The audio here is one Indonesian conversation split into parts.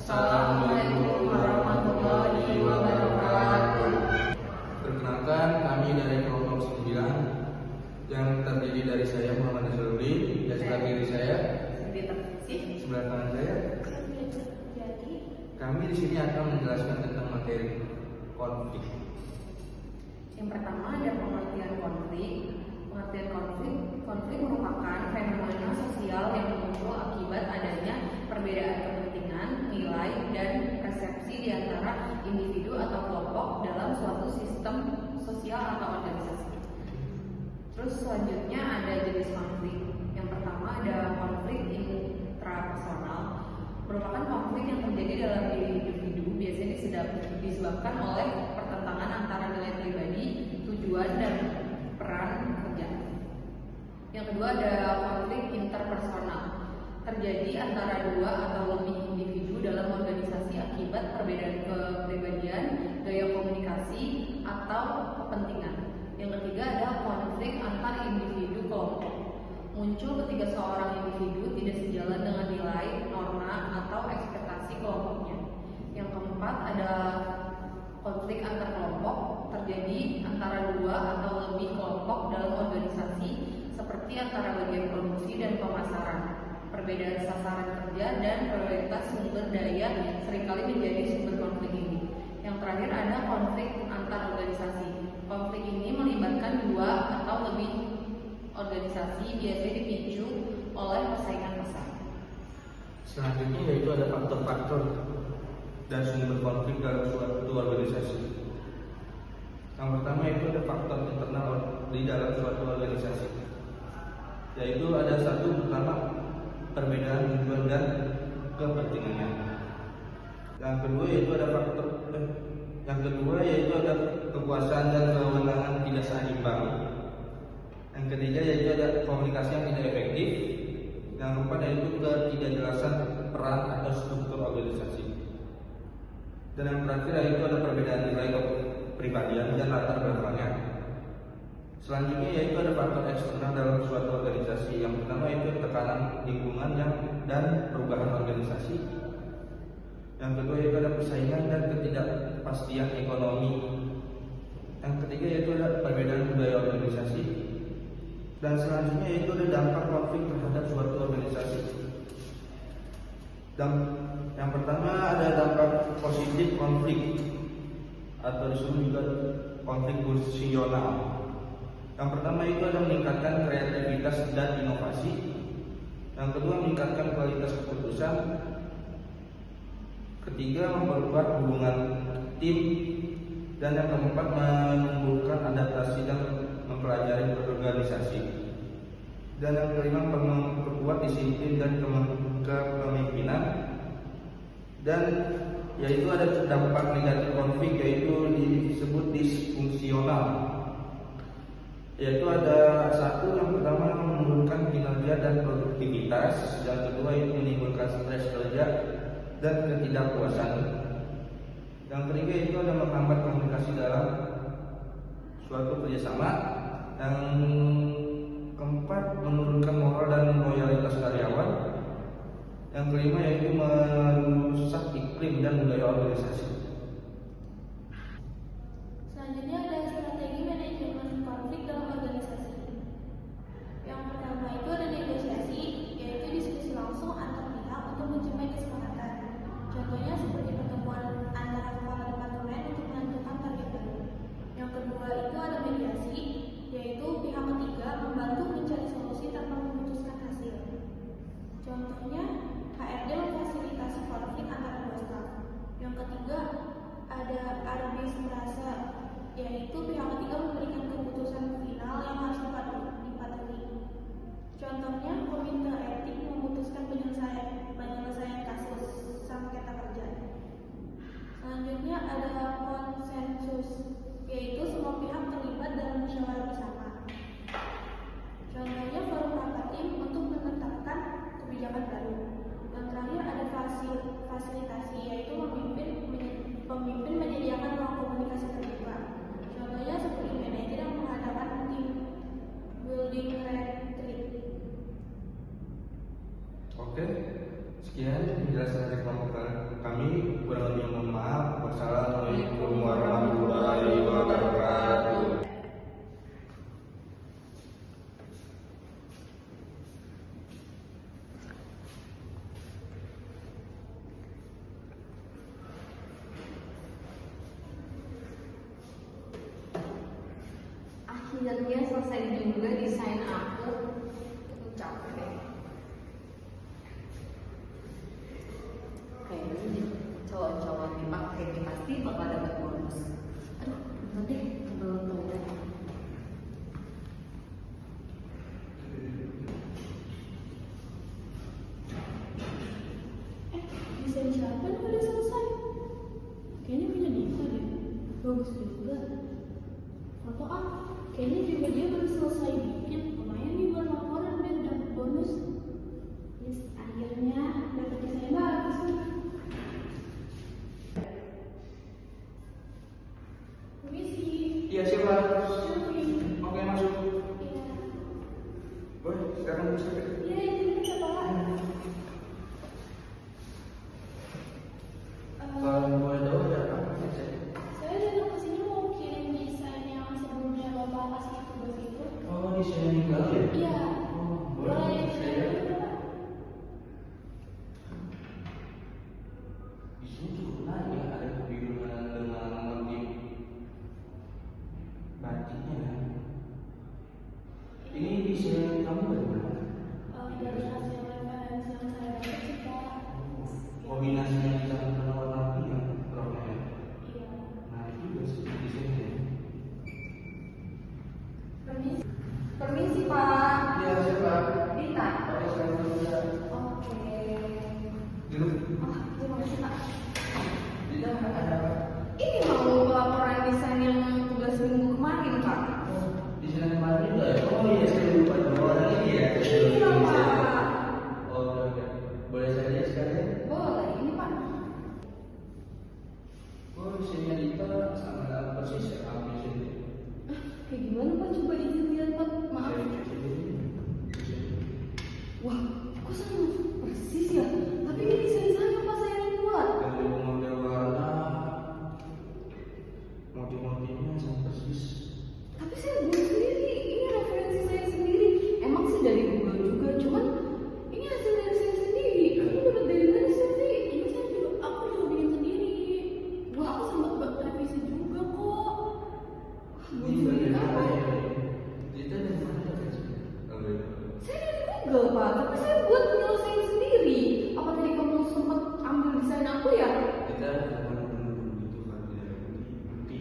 Assalamualaikum warahmatullahi wabarakatuh. Perkenalkan, kami dari kelompok 9 yang terdiri dari saya Muhammad Nazarudin, dan sebelah kiri saya, sebelah kanan saya. Kami di sini akan menjelaskan tentang materi konflik. Yang pertama ada pengertian konflik. Pengertian konflik merupakan fenomena sosial yang muncul akibat adanya perbedaan kepentingan, nilai, dan persepsi di antara individu atau kelompok dalam suatu sistem sosial atau organisasi. Terus selanjutnya ada jenis konflik. Yang pertama ada konflik intrapersonal, merupakan konflik yang terjadi dalam diri individu, biasanya disebabkan oleh pertentangan antara nilai pribadi, tujuan, dan peran kerja. Yang kedua ada konflik interpersonal, terjadi antara dua atau lebih individu dalam organisasi akibat perbedaan kepribadian, gaya komunikasi, atau kepentingan. Yang ketiga ada konflik antar individu kelompok, muncul ketika seorang individu tidak sejalan dengan nilai, norma, atau ekspektasi kelompoknya. Yang keempat ada konflik antar kelompok, terjadi antara dua atau lebih kelompok dalam organisasi, seperti antara bagian produksi dan pemasaran. Perbedaan sasaran kerja dan prioritas sumber daya seringkali menjadi sumber konflik ini. Yang terakhir ada konflik antar organisasi. Konflik ini melibatkan dua atau lebih organisasi, biasanya dipicu oleh persaingan pasar. Selanjutnya yaitu ada faktor-faktor dan sumber konflik dalam suatu organisasi. Yang pertama itu ada faktor internal di dalam suatu organisasi, yaitu ada satu pertama perbedaan tujuan dan kepentingannya. Yang kedua yaitu ada kekuasaan dan kewenangan tidak seimbang. Yang ketiga yaitu ada komunikasi yang tidak efektif. Yang keempat yaitu ketidakjelasan peran atau struktur organisasi. Dan yang terakhir yaitu ada perbedaan nilai kepribadian dan latar belakangnya. Selanjutnya yaitu ada faktor eksternal dalam suatu organisasi. Yang pertama yaitu tekanan lingkungan dan perubahan organisasi. Yang kedua yaitu ada persaingan dan ketidakpastian ekonomi. Yang ketiga yaitu ada perbedaan budaya organisasi. Dan selanjutnya yaitu ada dampak konflik terhadap suatu organisasi. Dan yang pertama ada dampak positif konflik, atau disebut juga konflik posisional. Yang pertama itu ada meningkatkan kreativitas dan inovasi. Yang kedua meningkatkan kualitas keputusan. Ketiga memperkuat hubungan tim. Dan yang keempat menumbuhkan adaptasi dan mempelajari berorganisasi. Dan yang kelima memperkuat disiplin dan kepemimpinan. Dan yaitu ada dampak negatif konflik, yaitu disebut disfungsional, yaitu ada satu yang pertama menurunkan kinerja dan produktivitas, yang kedua itu menimbulkan stres kerja dan ketidakpuasan, yang ketiga itu ada menghambat komunikasi dalam suatu kerjasama, yang keempat menurunkan moral dan loyalitas karyawan, yang kelima yaitu merusak iklim dan budaya organisasi. Selanjutnya ada strategi manajemen konflik dalam organisasi. Yang pertama itu ada negosiasi, yaitu diskusi langsung antar pihak untuk mencapai kesepakatan. Contohnya seperti pertemuan antara kepala departemen untuk menentukan target baru. Yang kedua itu ada mediasi, yaitu pihak ketiga membantu mencari solusi tanpa memutuskan hasil. Contohnya HRD memfasilitasi konflik antara dua staf. Yang ketiga ada arbitrase, yaitu pihak ketiga memberikan keputusan final yang harus dipatuhi. Contohnya komite etik memutuskan penyelesaian kasus sengketa kerja. Selanjutnya ada konsensus, yaitu semua pihak terlibat dalam musyawarah bersama. Contohnya forum rapat tim untuk menetapkan kebijakan baru. Yang terakhir ada fasilitasi, yaitu pemimpin menyediakan ruang komunikasi terbuka. Contohnya seperti akhirnya selesai juga desain aku. Capek deh. Kayaknya cowok-cowok dipakai ini pasti bakal dapat bonus. Aduh, bentar deh, belum tahu. Desain siapa nih udah selesai? Kayaknya punya Diva deh. Bagus juga. Foto ah, kayaknya juga dia baru selesai bikin. Lumayan nih buat laporan biar dapat bonus. Yes, akhirnya dapat desain bagus nih. Permisi. Iya siapa? Sylvie. Oke masuk. Iya. Boleh sekarang bisa. Iya, ini siapa? Kalau boleh tahu ada apa saja? Saya datang ke sini mau kirim desain yang sebelumnya Bapak kasih tugas itu. Oh desain yang baru ya? Iya. Oh, Boleh boleh. saya Saya Pak? di sini cukup menarik ya, ada kebingungan dengan motif batiknya ya. Ini desain kamu dari mana? Dari hasil referensi yang saya dapat sih Pak. Kombinasinya dengan warna pink roknya ya. Iya. Nah itu juga sih desainnya. Permisi. Permisi, Pak. Iya siapa? Dita. Oke sekarang bisa. Oke. Duduk. Ah, terima kasih, Pak. Tidak ada apa? Ini mau laporan desain yang tugas minggu kemarin, Pak. Oh, desain kemarin juga ya? Oh iya saya lupa dua orang ini ya. Iya, Pak. Oh oke. Boleh saya lihat sekalian? Boleh, ini Pak. Oh desainnya Dita sama persis ya kamu di sini. Kayak gimana Pak? Coba dilihat Pak. Maaf. Saya cuci dulu. Wah, kok sama persis ya? Tapi ini desain saya Pak, saya yang buat. Dari model warna, motif-motifnya sama persis. Tapi saya buat sendiri. Ini referensi saya sendiri. Emang sih dari Google juga, cuman ini hasil dari saya sendiri. Kamu dapat dari mana sih? Ini saya juga, aku juga bikin sendiri. Wah, Aku sempat revisi juga kok. Ini bagian apa ya? Dita dari mana dapat sih? Kalau itu. saya dari Google Pak, tapi saya buat penyelesaian sendiri. Apa tadi kamu sempat ambil desain aku ya? Kita bukan benar-benar begitu kalau tidak bukti.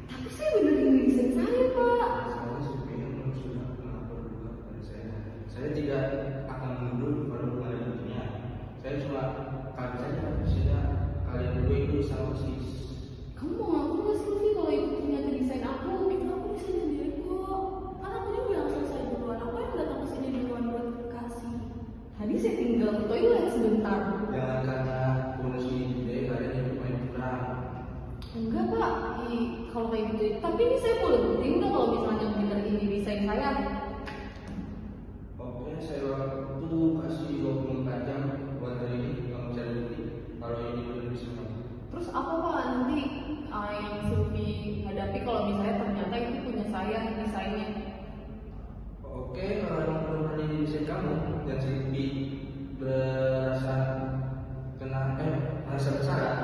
Tapi saya bener ini desain saya Pak. Saya sebenarnya sudah melapor juga kepada saya. Saya tidak akan mundur pada kemarin buktinya. Saya cuma kali saja sehingga kalian berdua itu sama persis. Kamu mau ngaku nggak Sylvie kalau itu ternyata desain aku? Itu aku desain sendiri kok. Kan aku juga bilang selesai duluan. Aku yang datang ke sini duluan buat kasih. Tadi saya tinggal ke toilet sebentar. Jangan karena bonus ini gede kalian itu main kurang. Enggak Pak, kalau kayak gitu. Tapi ini saya boleh buktiin nggak kalau misalnya bener ini desain saya? Oke, saya waktu kasih 24 jam buat hari ini kamu cari bukti. Kalau ini belum bisa masuk. Terus apa Pak nanti yang Sylvie hadapi kalau misalnya ternyata itu punya saya desainnya? Oke, kalau emang benar-benar ini desain kamu dan Silvi berasa merasa bersalah,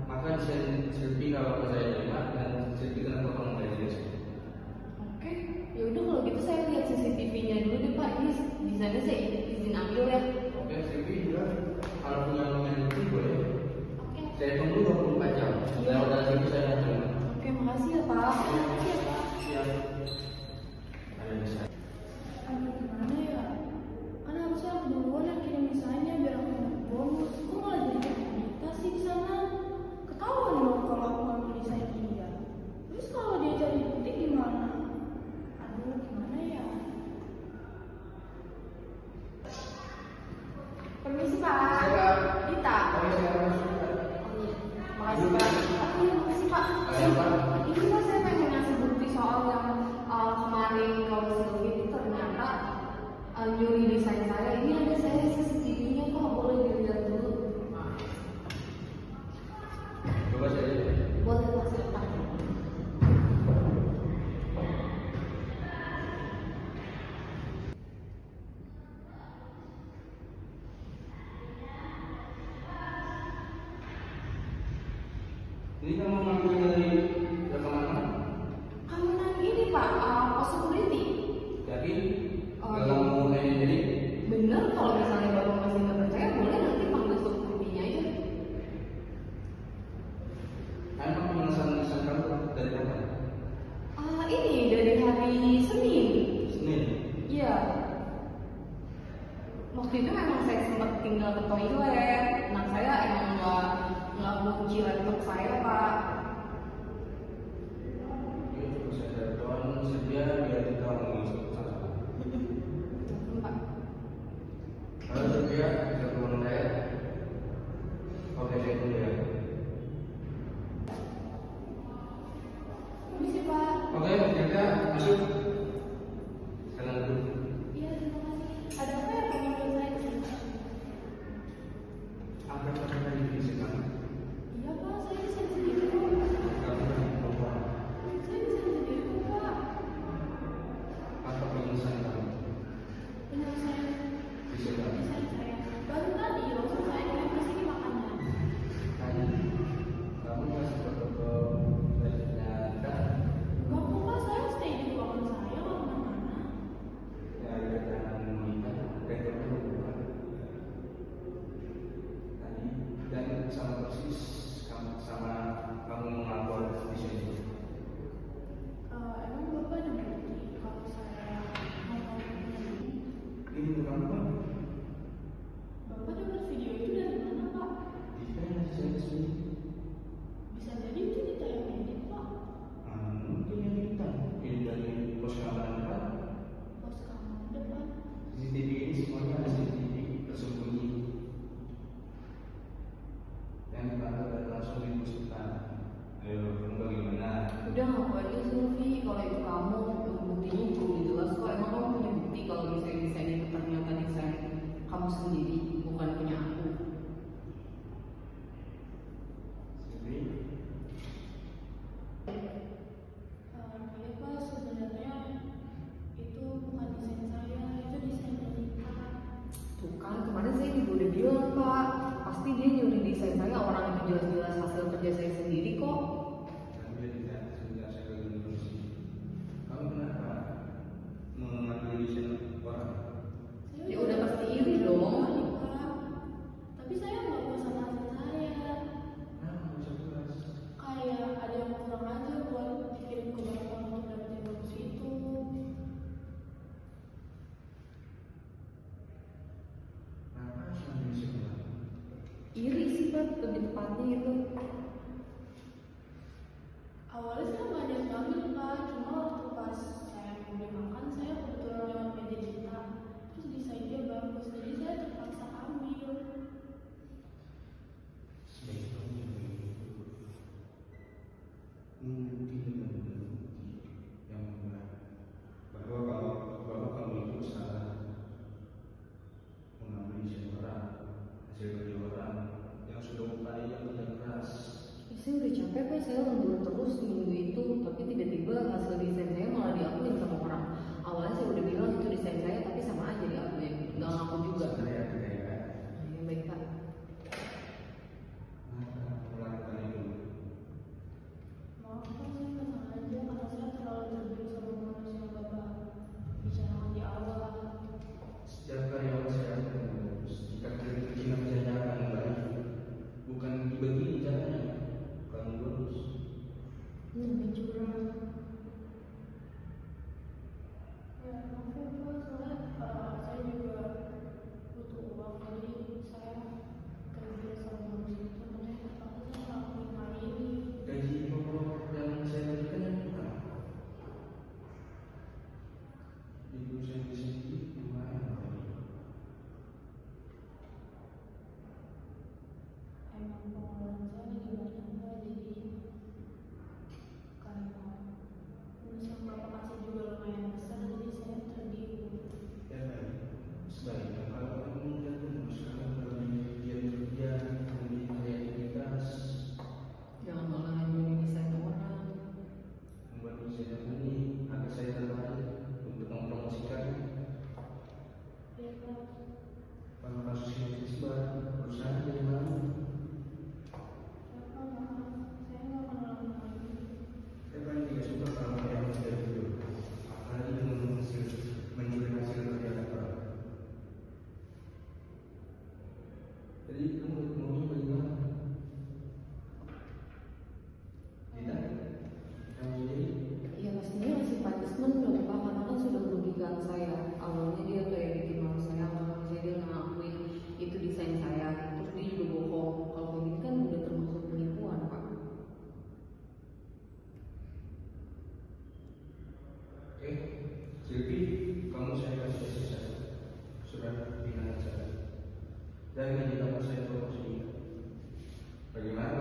maka desain Silvi kalau ke saya terima dan Silvi kena potong dari desain. Oke, ya udah kalau gitu saya lihat CCTV-nya dulu deh Pak. Ini desainnya saya izin ambil ya. Oke, Silvi juga kalau punya momen itu boleh. Oke. Saya tunggu 24 jam. Lewat dari situ saya mau terima. Oke, makasih ya Pak. Makasih ya Pak. Siap. Ada desain. Aduh gimana ya? Kan harusnya aku duluan yang kirim desainnya biar aku dapat bonus. Kok malah jadi kita sih di sana? Ketahuan loh kalau aku ngambil desain dia. Terus kalau dia cari bukti gimana? Aduh gimana ya? Permisi Pak. Siapa? Dita. Oke, saya masuk. Makasih Pak. Iya, makasih Pak. Ayo, Pak. Ini Pak saya pengen ngasih bukti soal yang kemarin kalau Sylvie itu ternyata nyuri desain saya. Ini ada saya CCTV-nya Pak, boleh dilihat dulu. Coba saya lihat. Boleh Pak, silakan. Ini kamu ngambil dari rekaman mana? Kamu ini Pak, Oke, saya dulu ya. Permisi Pak. Oke, ternyata masuk. Jalan dulu. Iya, terima kasih. Ada apa ya Pak menurut saya di sini? Apa yang pernah didesain kamu? Iya Pak, saya desain sendiri kok. Kamu pernah perempuan? Saya desain sendiri kok Pak. Apa penyelesaian kamu? Penyelesaian Desain kamu? desain saya. Baru tadi langsung saya kirim ke sini makannya. Tanya, kamu masih foto ternyata Enggak kok Pak, saya stay di ruangan saya nggak kemana-mana. ya ada jangan melihat rekornya bukan tadi dan sama persis sama kamu mengelapor di sini. Emang Bapak ada bukti kalau saya ngomong ini? Ini bukan apa? Bapak dapat video itu dari mana Pak? Saya di sini. Bisa jadi itu ditayangin edit Pak. Mungkin yang kita ini dari pos keamanan depan. Pos keamanan depan. CCTV ini semuanya ada CCTV tersembunyi yang dipantau dan langsung dimusnahkan. Ayo, kamu bagaimana? Udah ngaku aja Sulfi, kalau itu kamu buktinya juga udah jelas kok. Emang kamu punya bukti kalau desain itu ternyata desain kamu sendiri, bukan punya aku. Jadi, Iya Pak, sebenarnya itu bukan desain saya, itu desain Anita. Tuh kan, kemarin saya juga udah bilang Pak, pasti dia nyuri desain saya, orang itu jelas-jelas hasil kerja saya sendiri kok. kami tidak sudah saya lagi sini. Kamu kenapa mengambil desain orang? Ya udah pasti iri dong. Pak. Tapi saya nggak mau sama hasil saya. Kenapa bisa jelas? Kayak ada yang kurang aja buat dikirim ke Bapak untuk dapetin bagus itu. Kenapa harus mengambil desain orang? Iri sih Pak, lebih tepatnya itu. Awalnya saya nggak ada yang ngambil Pak, cuma waktu pas saya mau dimakan, saya kebetulan lewat media cinta. Terus desainnya bagus, jadi saya terpaksa ambil. Sebaiknya kamu begitu. Mungkin dengan bukti yang benar bahwa kamu itu salah mengambil desain orang, hasil kerja orang yang sudah upaya kerja keras. Saya udah capek Pak, saya lembur terus minggu itu, tapi tiba-tiba hasil desain saya malah diakuin sama orang. Awalnya saya udah bilang itu desain saya, tapi sama aja diakuin, nggak ngaku juga. Sebenarnya tidak ya. Ya, baik Pak. Melakukan itu. Maaf Pak, saya nggak sengaja karena saya terlalu terbius sama manusia yang Bapak bicarakan di awal. Setiap karyawan saya akan bagus. Jika kita kerja akan baik, bukan begini caranya. Kamu bagus. Curang. Ya, maaf ya Pak, soalnya saya juga butuh uang, jadi saya kerja sama manusia itu, makanya terpaksa saya ngelakuin hal ini. Gaji pokok yang saya berikan yang bukan. Ibu saya di sini lumayan. Emang pengeluaran saya lagi banyak Pak, jadi karena bonus yang Bapak kasih juga lumayan besar, jadi saya tergiur. Ya baik. Sebaiknya kalau kamu tidak memutuskan lebih giat kerja, lebih kreativitas, Jangan malah nyuri desain orang. membuat desain ini agar saya tertarik untuk mempromosikannya. Ya Pak, Kalau kasus ini disebar, perusahaan jadi malu. Bagaimana